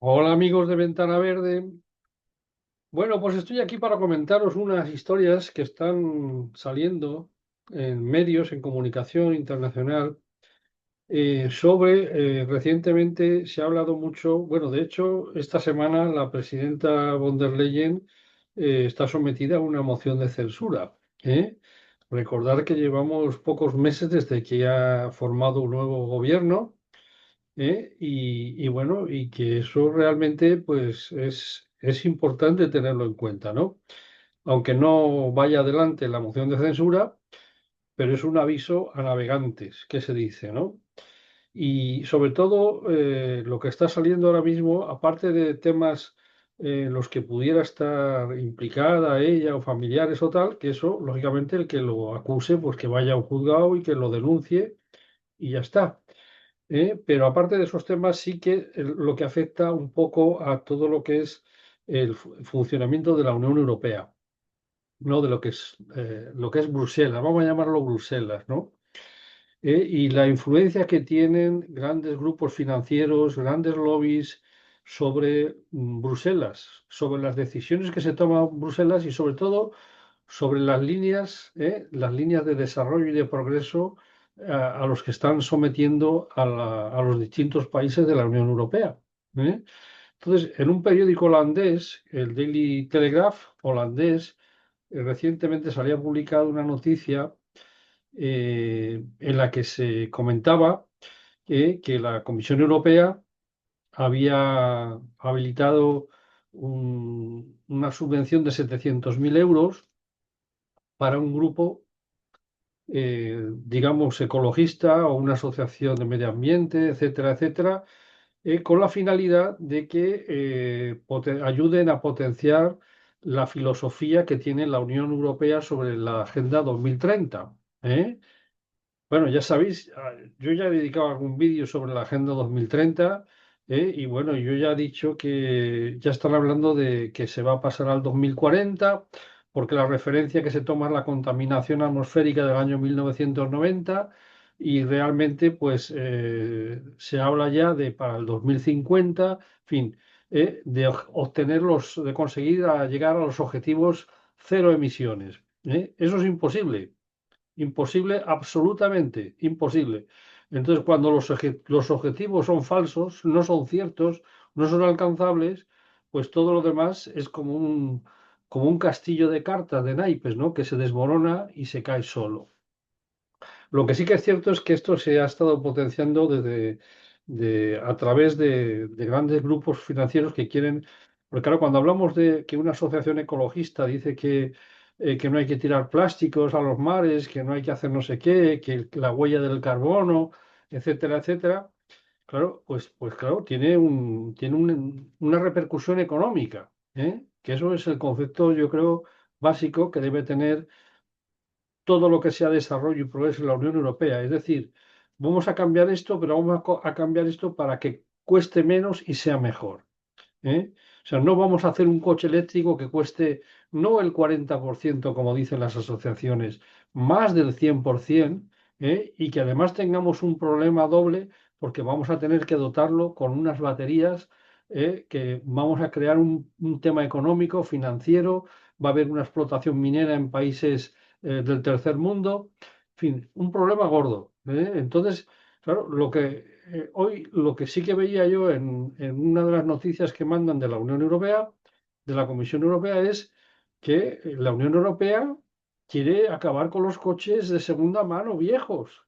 Hola amigos de Ventana Verde. Bueno, pues estoy aquí para comentaros unas historias que están saliendo en medios, en comunicación internacional, recientemente se ha hablado mucho, bueno, de hecho, esta semana la presidenta von der Leyen está sometida a una moción de censura. ¿Eh? Recordar que llevamos pocos meses desde que ha formado un nuevo gobierno. Y bueno, y que eso realmente pues es importante tenerlo en cuenta, ¿no? Aunque no vaya adelante la moción de censura, pero es un aviso a navegantes, que se dice, ¿no? Y sobre todo lo que está saliendo ahora mismo, aparte de temas en los que pudiera estar implicada ella o familiares o tal, que eso, lógicamente, el que lo acuse, pues que vaya a un juzgado y que lo denuncie y ya está. Pero aparte de esos temas, sí que lo que afecta un poco a todo lo que es el funcionamiento de la Unión Europea, ¿no? De lo que es Bruselas, vamos a llamarlo Bruselas, ¿no? Y la influencia que tienen grandes grupos financieros, grandes lobbies sobre Bruselas, sobre las decisiones que se toman en Bruselas y sobre todo sobre las líneas de desarrollo y de progreso a los que están sometiendo a los distintos países de la Unión Europea. ¿Eh? Entonces, en un periódico holandés, el Daily Telegraph holandés, recientemente se había publicado una noticia en la que se comentaba que la Comisión Europea había habilitado una subvención de 700.000 euros para un grupo, digamos, ecologista o una asociación de medio ambiente, etcétera, etcétera, con la finalidad de que ayuden a potenciar la filosofía que tiene la Unión Europea sobre la Agenda 2030. ¿Eh? Bueno, ya sabéis, yo ya he dedicado algún vídeo sobre la Agenda 2030, y bueno, yo ya he dicho que ya están hablando de que se va a pasar al 2040 porque la referencia que se toma es la contaminación atmosférica del año 1990 y realmente pues se habla ya de para el 2050, en fin, de obtener de conseguir llegar a los objetivos cero emisiones. Eso es imposible. Imposible, absolutamente imposible. Entonces, cuando los objetivos son falsos, no son ciertos, no son alcanzables, pues todo lo demás es como un castillo de cartas, de naipes, ¿no? Que se desmorona y se cae solo. Lo que sí que es cierto es que esto se ha estado potenciando a través de grandes grupos financieros que quieren, porque claro, cuando hablamos de que una asociación ecologista dice que no hay que tirar plásticos a los mares, que no hay que hacer no sé qué, que la huella del carbono, etcétera, etcétera, claro, pues claro, una repercusión económica, que eso es el concepto, yo creo, básico que debe tener todo lo que sea desarrollo y progreso en la Unión Europea. Es decir, vamos a cambiar esto, pero vamos a cambiar esto para que cueste menos y sea mejor. ¿Eh? O sea, no vamos a hacer un coche eléctrico que cueste no el 40%, como dicen las asociaciones, más del 100%, y que además tengamos un problema doble porque vamos a tener que dotarlo con unas baterías, que vamos a crear un tema económico, financiero, va a haber una explotación minera en países del tercer mundo, en fin, un problema gordo. Entonces, claro, hoy lo que sí que veía yo en una de las noticias que mandan de la Unión Europea, de la Comisión Europea, es que la Unión Europea quiere acabar con los coches de segunda mano viejos,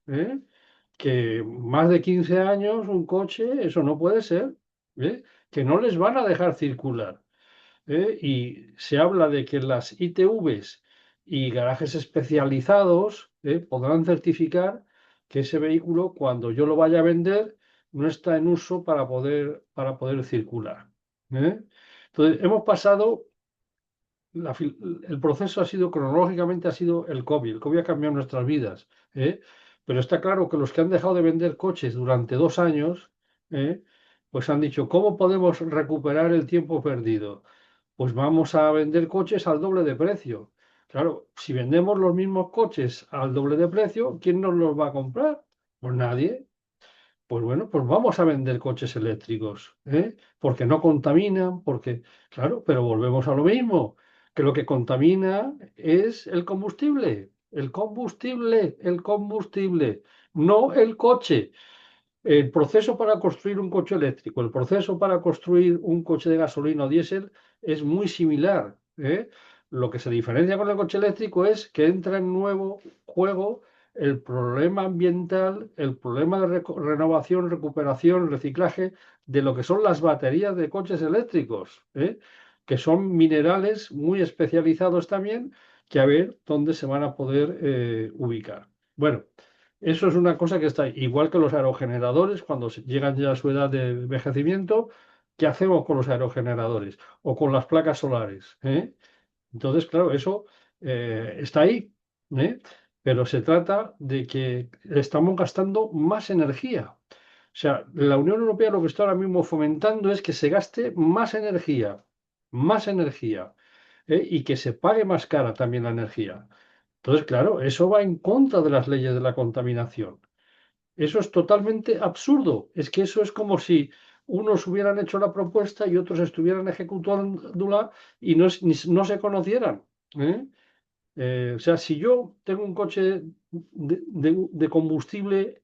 que más de 15 años un coche, eso no puede ser, ¿eh? Que no les van a dejar circular. Y se habla de que las ITVs y garajes especializados podrán certificar que ese vehículo, cuando yo lo vaya a vender, no está en uso para poder circular. ¿Eh? Entonces, hemos pasado, el proceso ha sido cronológicamente, ha sido el COVID. El COVID ha cambiado nuestras vidas. ¿Eh? Pero está claro que los que han dejado de vender coches durante 2 años, ¿eh? Pues han dicho, ¿cómo podemos recuperar el tiempo perdido? Pues vamos a vender coches al doble de precio. Claro, si vendemos los mismos coches al doble de precio, ¿quién nos los va a comprar? Pues nadie. Pues bueno, pues vamos a vender coches eléctricos, ¿eh? Porque no contaminan, porque, claro, pero volvemos a lo mismo, que lo que contamina es el combustible, no el coche. El proceso para construir un coche eléctrico, el proceso para construir un coche de gasolina o diésel es muy similar, ¿eh? Lo que se diferencia con el coche eléctrico es que entra en nuevo juego el problema ambiental, el problema de renovación, recuperación, reciclaje de lo que son las baterías de coches eléctricos, ¿eh? Que son minerales muy especializados también, que a ver dónde se van a poder ubicar. Bueno. Eso es una cosa que está ahí. Igual que los aerogeneradores, cuando llegan ya a su edad de envejecimiento, ¿qué hacemos con los aerogeneradores? O con las placas solares, ¿eh? Entonces, claro, eso está ahí, ¿eh? Pero se trata de que estamos gastando más energía. O sea, la Unión Europea lo que está ahora mismo fomentando es que se gaste más energía, y que se pague más cara también la energía. Entonces, claro, eso va en contra de las leyes de la contaminación. Eso es totalmente absurdo. Es que eso es como si unos hubieran hecho la propuesta y otros estuvieran ejecutándola y no se conocieran, ¿eh? O sea, si yo tengo un coche de combustible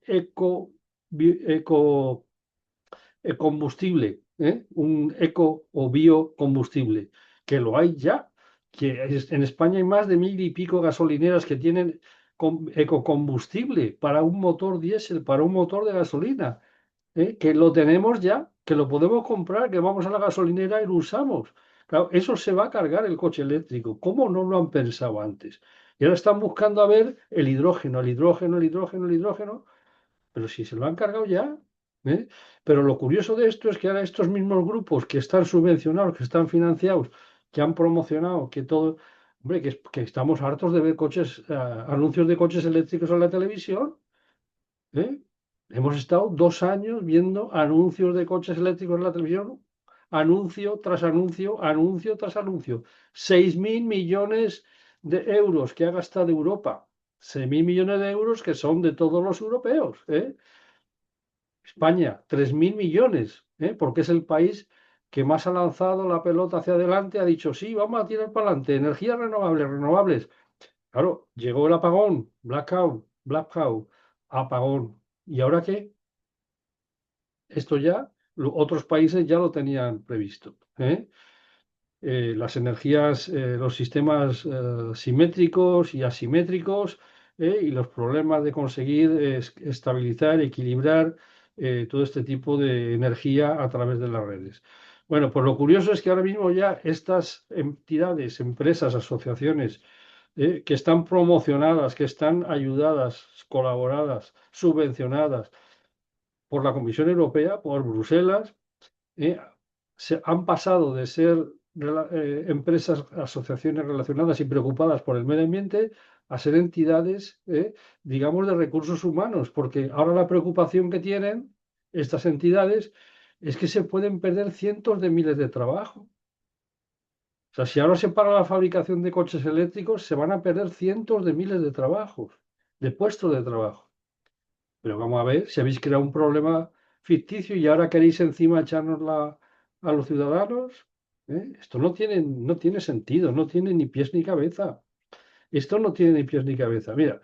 combustible, un eco o biocombustible, que lo hay ya, en España hay más de 1000 y pico gasolineras que tienen ecocombustible para un motor diésel, para un motor de gasolina, que lo tenemos ya, que lo podemos comprar, que vamos a la gasolinera y lo usamos. Claro, eso se va a cargar el coche eléctrico. ¿Cómo no lo han pensado antes? Y ahora están buscando a ver el hidrógeno, el hidrógeno, el hidrógeno, el hidrógeno, pero si se lo han cargado ya, ¿eh? Pero lo curioso de esto es que ahora estos mismos grupos que están subvencionados, que están financiados, que han promocionado, que todo, hombre, que estamos hartos de ver coches, anuncios de coches eléctricos en la televisión, ¿eh? Hemos estado 2 años viendo anuncios de coches eléctricos en la televisión, anuncio tras anuncio, anuncio tras anuncio. 6.000 millones de euros que ha gastado Europa. 6.000 millones de euros que son de todos los europeos, ¿eh? España, 3.000 millones, porque es el país que más ha lanzado la pelota hacia adelante, ha dicho, sí, vamos a tirar para adelante, energías renovables, renovables. Claro, llegó el apagón, blackout, apagón. ¿Y ahora qué? Esto ya, otros países ya lo tenían previsto, ¿eh? Las energías, los sistemas simétricos y asimétricos, y los problemas de conseguir estabilizar, equilibrar todo este tipo de energía a través de las redes. Bueno, pues lo curioso es que ahora mismo ya estas entidades, empresas, asociaciones, que están promocionadas, que están ayudadas, colaboradas, subvencionadas por la Comisión Europea, por Bruselas, eh, han pasado de ser empresas, asociaciones relacionadas y preocupadas por el medio ambiente a ser entidades, digamos, de recursos humanos, porque ahora la preocupación que tienen estas entidades es que se pueden perder cientos de miles de trabajos. O sea, si ahora se para la fabricación de coches eléctricos, se van a perder cientos de miles de trabajos, de puestos de trabajo. Pero vamos a ver si habéis creado un problema ficticio y ahora queréis encima echárnosla a los ciudadanos. Esto no tiene sentido, no tiene ni pies ni cabeza. Esto no tiene ni pies ni cabeza. Mira,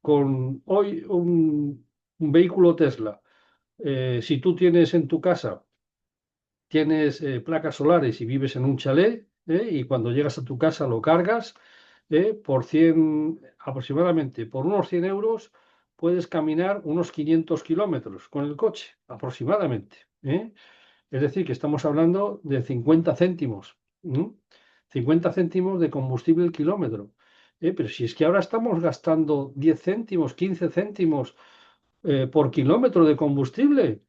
con hoy un vehículo Tesla, si tú tienes en tu casa, tienes placas solares y vives en un chalet, y cuando llegas a tu casa lo cargas, por 100, aproximadamente, por unos 100 euros, puedes caminar unos 500 kilómetros con el coche, aproximadamente, ¿eh? Es decir, que estamos hablando de 50 céntimos, ¿m? 50 céntimos de combustible el kilómetro. Pero si es que ahora estamos gastando 10 céntimos, 15 céntimos por kilómetro de combustible.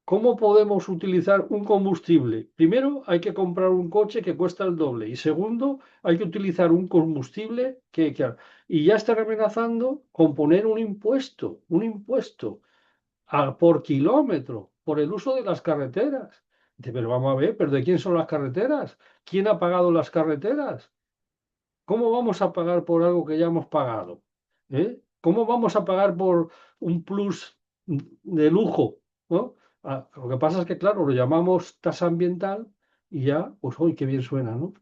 ¿Cómo podemos utilizar un combustible? Primero, hay que comprar un coche que cuesta el doble. Y segundo, hay que utilizar un combustible y ya están amenazando con poner un impuesto por kilómetro por el uso de las carreteras. Dice, pero vamos a ver, ¿pero de quién son las carreteras? ¿Quién ha pagado las carreteras? ¿Cómo vamos a pagar por algo que ya hemos pagado? ¿Cómo vamos a pagar por un plus? de lujo, ¿no? Lo que pasa es que, claro, lo llamamos tasa ambiental y ya, pues, ¡uy, qué bien suena!, ¿no?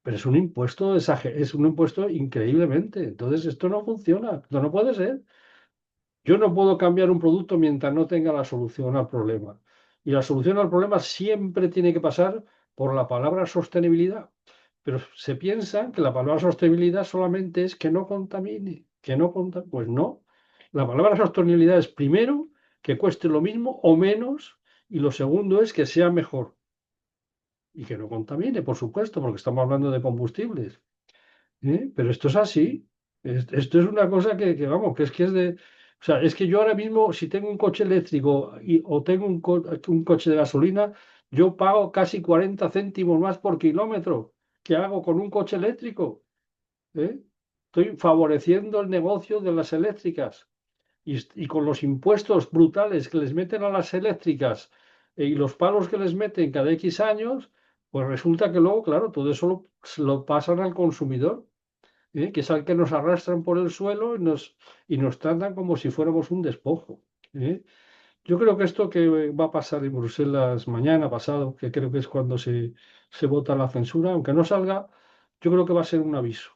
Pero es un impuesto, es un impuesto increíblemente. Entonces, esto no funciona, esto no puede ser. Yo no puedo cambiar un producto mientras no tenga la solución al problema. Y la solución al problema siempre tiene que pasar por la palabra sostenibilidad. Pero se piensa que la palabra sostenibilidad solamente es que no contamine, que no contamine. Pues no. La palabra sostenibilidad es primero que cueste lo mismo o menos y lo segundo es que sea mejor y que no contamine, por supuesto, porque estamos hablando de combustibles. Pero esto es así. Esto es una cosa vamos, que es de. O sea, es que yo ahora mismo, si tengo un coche eléctrico o tengo un coche de gasolina, yo pago casi 40 céntimos más por kilómetro que hago con un coche eléctrico. ¿eh? Estoy favoreciendo el negocio de las eléctricas y con los impuestos brutales que les meten a las eléctricas y los palos que les meten cada X años, pues resulta que luego, claro, todo eso lo pasan al consumidor, que es al que nos arrastran por el suelo y nos tratan como si fuéramos un despojo. ¿eh? Yo creo que esto que va a pasar en Bruselas mañana, pasado, que creo que es cuando se vota la censura, aunque no salga, yo creo que va a ser un aviso.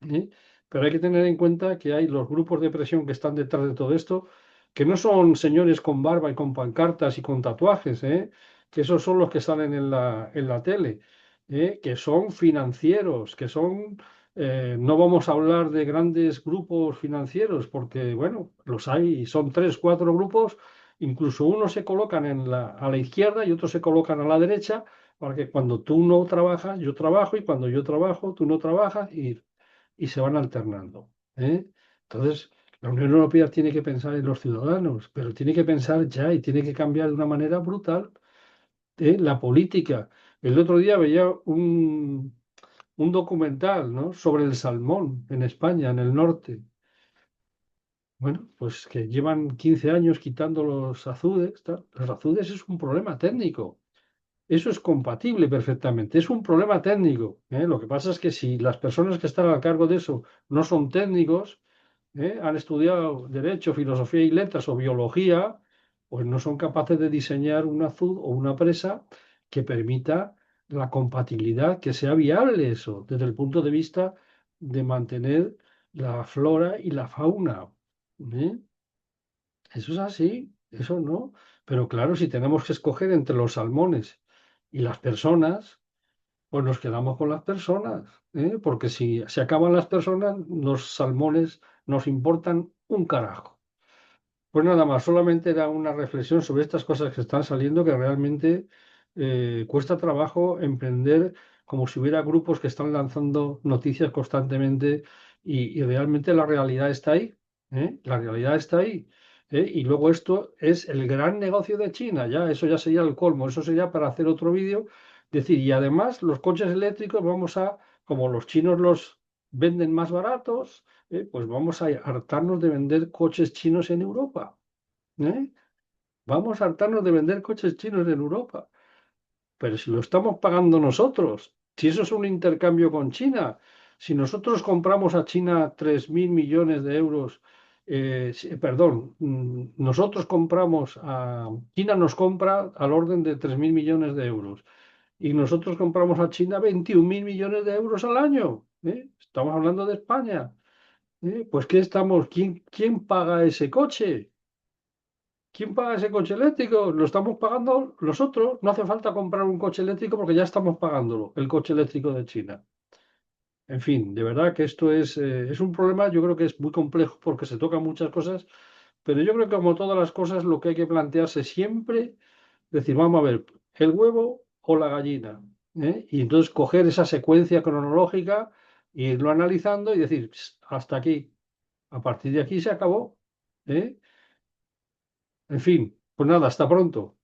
¿eh? Pero hay que tener en cuenta que hay los grupos de presión que están detrás de todo esto, que no son señores con barba y con pancartas y con tatuajes, que esos son los que salen en la tele, que son financieros, no vamos a hablar de grandes grupos financieros, porque, bueno, los hay, son tres, cuatro grupos, incluso unos se colocan a la izquierda y otros se colocan a la derecha, para que cuando tú no trabajas, yo trabajo, y cuando yo trabajo, tú no trabajas, y se van alternando. Entonces, la Unión Europea tiene que pensar en los ciudadanos, pero tiene que pensar ya y tiene que cambiar de una manera brutal la política. El otro día veía un documental, ¿no?, sobre el salmón en España, en el norte. Bueno, pues que llevan 15 años quitando los azudes. Tal. Los azudes es un problema técnico. Eso es compatible perfectamente. Es un problema técnico. Lo que pasa es que si las personas que están a cargo de eso no son técnicos, han estudiado derecho, filosofía y letras o biología, pues no son capaces de diseñar un azud o una presa que permita la compatibilidad, que sea viable eso, desde el punto de vista de mantener la flora y la fauna. ¿eh? Eso es así, eso no. Pero claro, si tenemos que escoger entre los salmones y las personas, pues nos quedamos con las personas, porque si se acaban las personas, los salmones nos importan un carajo. Pues nada más, solamente era una reflexión sobre estas cosas que están saliendo que realmente cuesta trabajo emprender, como si hubiera grupos que están lanzando noticias constantemente y realmente la realidad está ahí. La realidad está ahí. Y luego esto es el gran negocio de China, ya eso ya sería el colmo, eso sería para hacer otro vídeo. Decir, y además los coches eléctricos como los chinos los venden más baratos, pues vamos a hartarnos de vender coches chinos en Europa. ¿eh? Vamos a hartarnos de vender coches chinos en Europa. Pero si lo estamos pagando nosotros, si eso es un intercambio con China, si nosotros compramos a China 3.000 millones de euros, perdón, nosotros compramos China nos compra al orden de 3.000 millones de euros y nosotros compramos a China 21.000 millones de euros al año. Estamos hablando de España. Pues ¿qué estamos? ¿Quién paga ese coche? ¿Quién paga ese coche eléctrico? Lo estamos pagando nosotros. No hace falta comprar un coche eléctrico porque ya estamos pagándolo, el coche eléctrico de China. En fin, de verdad que esto es un problema, yo creo que es muy complejo porque se tocan muchas cosas, pero yo creo que como todas las cosas lo que hay que plantearse siempre, es decir, vamos a ver, el huevo o la gallina, y entonces coger esa secuencia cronológica, e irlo analizando y decir, hasta aquí, a partir de aquí se acabó. ¿eh? En fin, pues nada, hasta pronto.